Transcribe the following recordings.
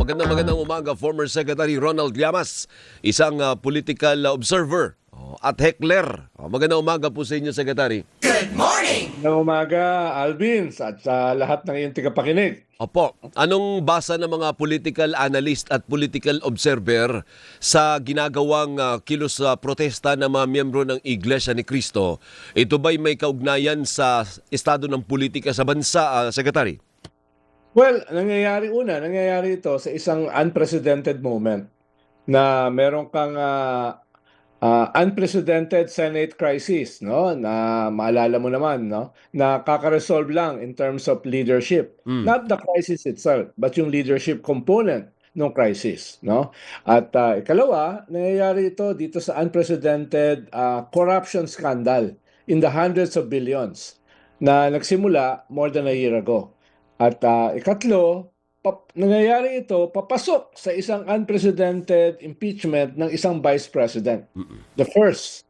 Magandang umaga, former Secretary Ronald Llamas, isang political observer at heckler. Magandang umaga po sa inyo, Secretary. Ng umaga, Alvin, at sa lahat ng iyong tigapakinig. Opo, anong basa ng mga political analyst at political observer sa ginagawang kilos protesta ng mga miyembro ng Iglesia ni Cristo? Ito ba'y may kaugnayan sa estado ng politika sa bansa, Secretary? Well, nangyayari ito sa isang unprecedented moment na meron kang unprecedented Senate crisis, no? Na maalala mo naman, no? Na kakaresolve lang in terms of leadership. Not the crisis itself, but yung leadership component ng crisis, no? At ikalawa, nangyayari ito dito sa unprecedented corruption scandal in the hundreds of billions na nagsimula more than a year ago. At ikatlo, nangyayari ito papasok sa isang unprecedented impeachment ng isang vice president. The first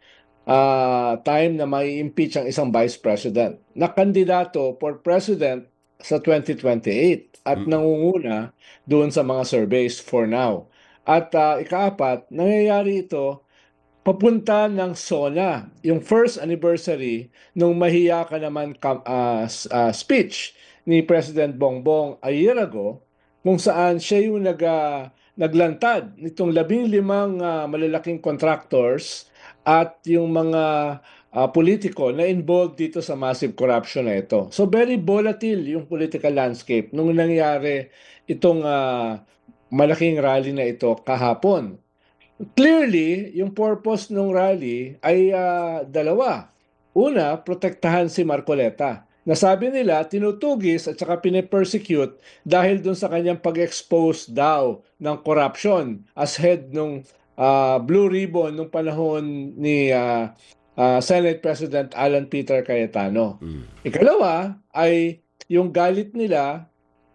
time na may impeach ang isang vice president na kandidato for president sa 2028 at nangunguna doon sa mga surveys for now. At ikaapat, nangyayari ito papunta ng SONA, yung first anniversary nung mahiya ka naman speech ni President Bongbong a year ago, kung saan siya yung naglantad nitong 15 malalaking contractors at yung mga politiko na involved dito sa massive corruption na ito. So very volatile yung political landscape nung nangyari itong malaking rally na ito kahapon. Clearly, yung purpose ng rally ay dalawa. Una, protektahan si Marcoleta. Nasabi nila, tinutugis at saka pinipersecute dahil dun sa kanyang pag-expose daw ng corruption as head ng Blue Ribbon nung panahon ni Senate President Alan Peter Cayetano. Ikalawa ay yung galit nila,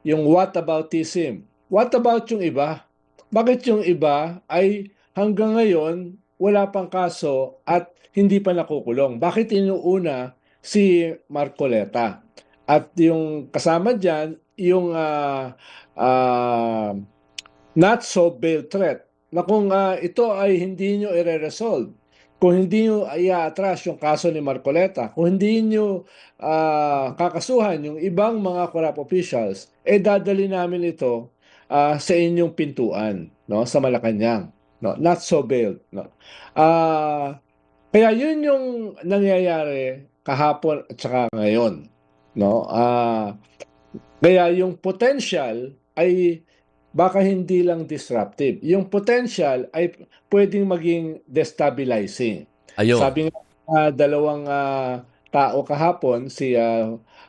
yung whataboutism. What about yung iba? Bakit yung iba ay hanggang ngayon wala pang kaso at hindi pa nakukulong? Bakit inuuna si Marcoleta? At yung kasama dyan, yung not so bail threat, na kung ito ay hindi nyo i-resolve, kung hindi nyo i-atras yung kaso ni Marcoleta, kung hindi nyo kakasuhan yung ibang mga corrupt officials, dadali namin ito sa inyong pintuan, no, sa Malacanang, no, not so bail, no. Kaya yun yung nangyayari kahapon at saka ngayon, no. Kaya yung potential ay baka hindi lang disruptive. Yung potential ay pwedeng maging destabilizing. Ayun. Sabi nga dalawang tao kahapon, si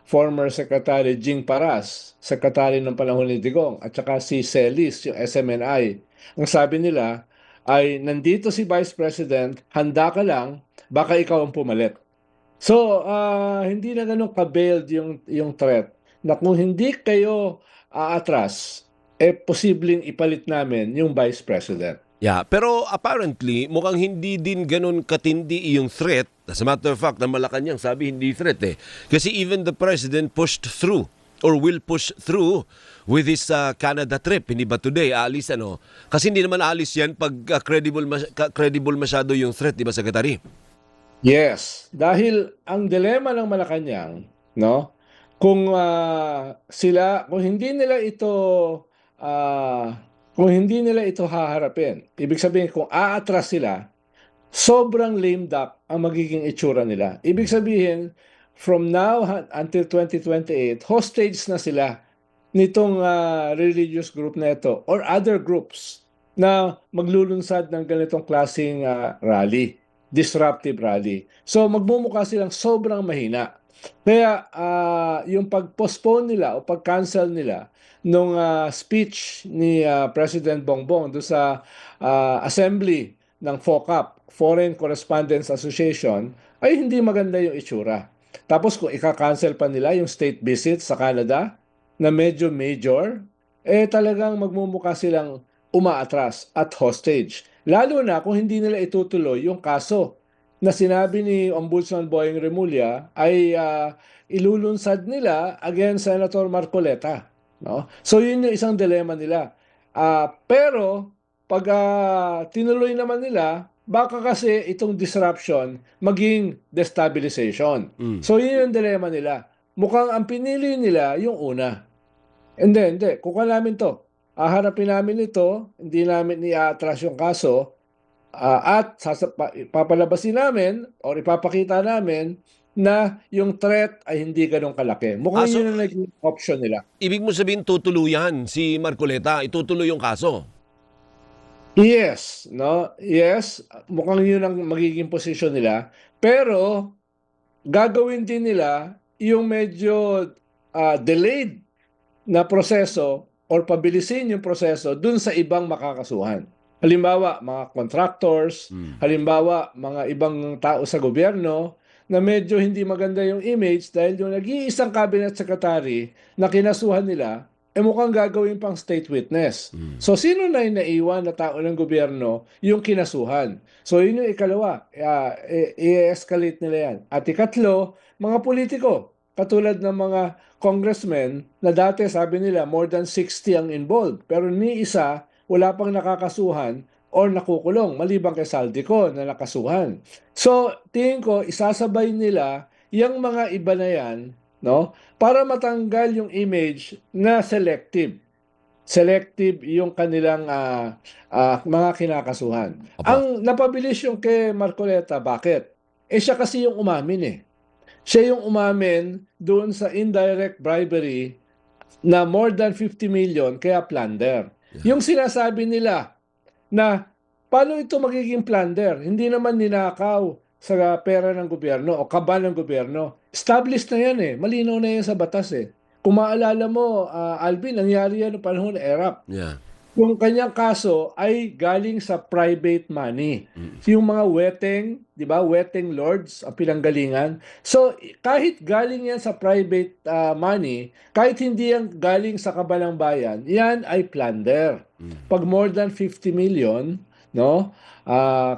former Secretary Jing Paras, Secretary ng panahon ni Digong, at saka si Celis, yung SMNI. Ang sabi nila ay nandito si Vice President, handa ka lang, baka ikaw ang pumalit. So, hindi na ganun ka-veiled yung threat na kung hindi kayo aatras, posibleng ipalit namin yung Vice President. Yeah, pero apparently, mukhang hindi din ganun katindi yung threat. As a matter of fact, ang Malacanang sabi hindi threat eh. Kasi even the President pushed through or will push through with his Canada trip. Hindi ba today, aalis ano? Kasi hindi naman aalis yan pag credible masyado yung threat, di ba, Secretary? Yes, dahil ang dilema ng Malacanang, no? Kung kung hindi nila ito haharapin, ibig sabihin kung aatras sila, sobrang lame duck ang magiging itsura nila. Ibig sabihin, from now until 2028, hostage na sila nitong religious group na ito or other groups na maglulunsad ng ganitong klaseng rally, disruptive rally. So magmumukha silang sobrang mahina. Kaya yung pag-postpone nila o pag-cancel nila nung speech ni President Bongbong do sa assembly ng FOCAP, Foreign Correspondents Association, ay hindi maganda yung itsura. Tapos kung ika-cancel pa nila yung state visit sa Canada na medyo major, talagang magmumukha silang umaatras at hostage. Lalo na kung hindi nila itutuloy yung kaso na sinabi ni Ombudsman Boyeng Remulla ay ilulunsad nila against Senator Marcoleta. No? So yun yung isang dilema nila. Pero pag tinuloy naman nila, baka kasi itong disruption maging destabilization. So yun yung dilema nila. Mukhang ang pinili nila yung una. Hindi. Kukuha namin to. Haharapin namin ito, hindi namin i-atras yung kaso, at papalabasin namin or ipapakita namin na yung threat ay hindi ganun kalaki. Mukhang So, yun ang naging option nila. ibig mo sabihin tutuluyan si Marcoleta, itutuloy yung kaso. Yes, no? Yes, mukhang yun ang magiging posisyon nila. Pero gagawin din nila yung medyo delayed na proseso or pabilisin yung proseso dun sa ibang makakasuhan. Halimbawa, mga contractors, halimbawa, mga ibang tao sa gobyerno na medyo hindi maganda yung image dahil yung nag-iisang cabinet secretary na kinasuhan nila, mukhang gagawin pang state witness. So, sino na yung naiwan na tao ng gobyerno yung kinasuhan? So, yun yung ikalawa. I-escalate nila yan. At ikatlo, mga politiko. Katulad ng mga congressmen na dati sabi nila more than 60 ang involved. Pero ni isa, wala pang nakakasuhan or nakukulong, maliban kay Saldico na nakasuhan. So, tingin ko, isasabay nila yung mga iba na yan, no, para matanggal yung image na selective. Selective yung kanilang mga kinakasuhan. Opo. Ang napabilis yung kay Marcoleta, bakit? Siya kasi yung umamin eh. Siya yung umamin doon sa indirect bribery na more than 50 million kaya plunder. Yung sinasabi nila na paano ito magiging plunder? Hindi naman ninakaw sa pera ng gobyerno o kaba ng gobyerno. Established na yan eh. Malinaw na yan sa batas eh. Kung maalala mo, Alvin, nangyari yan noong panahon ng ERAP. Yeah. Yung kanyang kaso ay galing sa private money. Yung mga weteng, di ba, weteng lords ang pinanggalingan. So, kahit galing yan sa private money, kahit hindi yan galing sa kabalang bayan, yan ay plunder. Pag more than 50 million, no?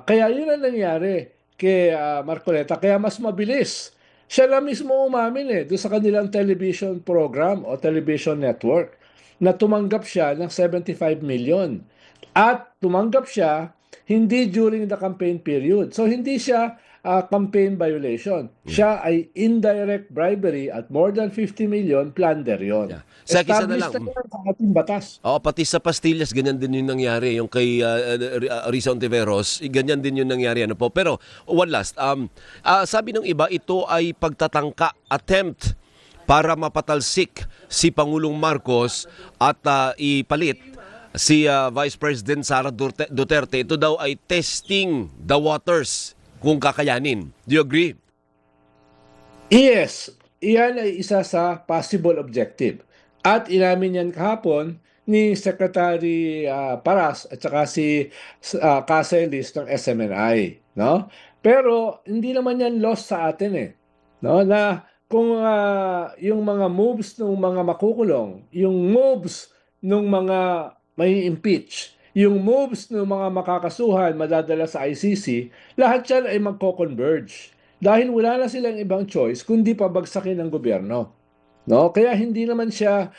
Kaya yun ang nangyari kay Marcoleta. Kaya mas mabilis. Siya lang mismo umamin doon sa kanilang television program o television network na tumanggap siya ng 75 million. At tumanggap siya hindi during the campaign period. So hindi siya campaign violation. Siya ay indirect bribery at more than 50 million plunder yon. Yeah. Sa isa na Established lang. na yan sa ating batas. Oo, pati sa pastillas, ganyan din yung nangyari. Yung kay Risa Ontiveros, ganyan din yung nangyari. Ano po. Pero, one last. Sabi ng iba, ito ay pagtatangka, attempt para mapatalsik si Pangulong Marcos at ipalit si Vice President Sara Duterte. Ito daw ay testing the waters kung kakayanin. Do you agree? Yes, iyan ay isa sa possible objective. At inamin yan kahapon ni Secretary Paras at saka si Caselis ng SMNI, no? Pero hindi naman yan lost sa atin eh, no? Na kung yung mga moves ng mga makukulong, yung moves ng mga may impeach, yung moves ng mga makakasuhan madadala sa ICC, lahat yan ay magko-converge. Dahil wala na silang ibang choice kundi pabagsakin ng gobyerno. No? Kaya hindi naman siya,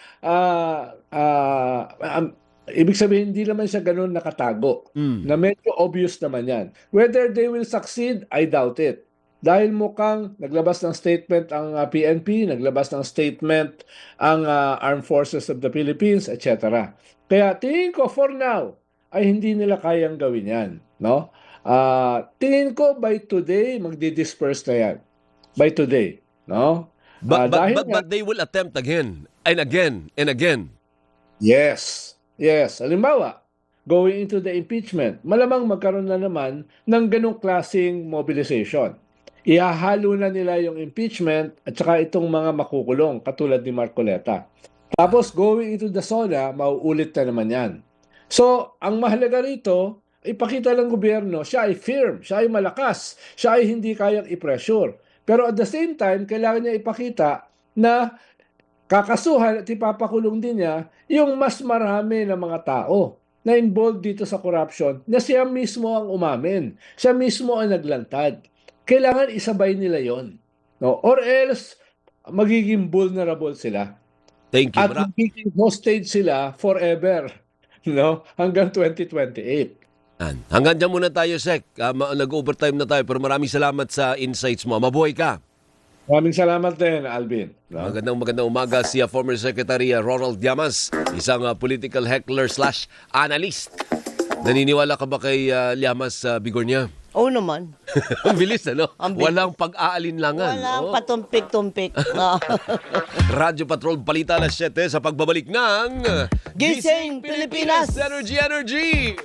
ibig sabihin, hindi naman siya ganun nakatago. Na medyo obvious naman yan. Whether they will succeed, I doubt it. Dahil mukhang naglabas ng statement ang PNP, naglabas ng statement ang Armed Forces of the Philippines, etc. Kaya tingin ko for now ay hindi nila kayang gawin yan, no? Tingin ko by today magdi-disperse na yan. By today, no? But Dahil they will attempt again and again and again. yes. Halimbawa, going into the impeachment, malamang magkaroon na naman ng ganong klaseng mobilization. Ihahalo na nila yung impeachment at saka itong mga makukulong katulad ni Marcoleta. Tapos going into the SONA, mauulit na naman yan. So, ang mahalaga rito, ipakita ng gobyerno, siya ay firm, siya ay malakas, siya ay hindi kayang i-pressure. Pero at the same time, kailangan niya ipakita na kakasuhan at ipapakulong din niya yung mas marami na mga tao na involved dito sa corruption na siya mismo ang umamin. Siya mismo ang naglantad. Kailangan isabay nila yon, no? Or else, magiging vulnerable sila. Thank you. At magiging hostage sila forever. no? Hanggang 2028. Hanggang dyan muna tayo, Sec. Nag-overtime na tayo, pero maraming salamat sa insights mo. Mabuhay ka. Maraming salamat din, Alvin. No? Magandang umaga si former Secretary Ronald Llamas, isang political heckler/analyst. Naniniwala ka ba kay Llamas Bigornia? Oo naman. Ang bilis, ano? Ang bilis. Walang pag-aalinlangan. Walang Oo. patumpik-tumpik. Radyo Patrol, balita alas 7 sa pagbabalik ng Gising Pilipinas! Energy!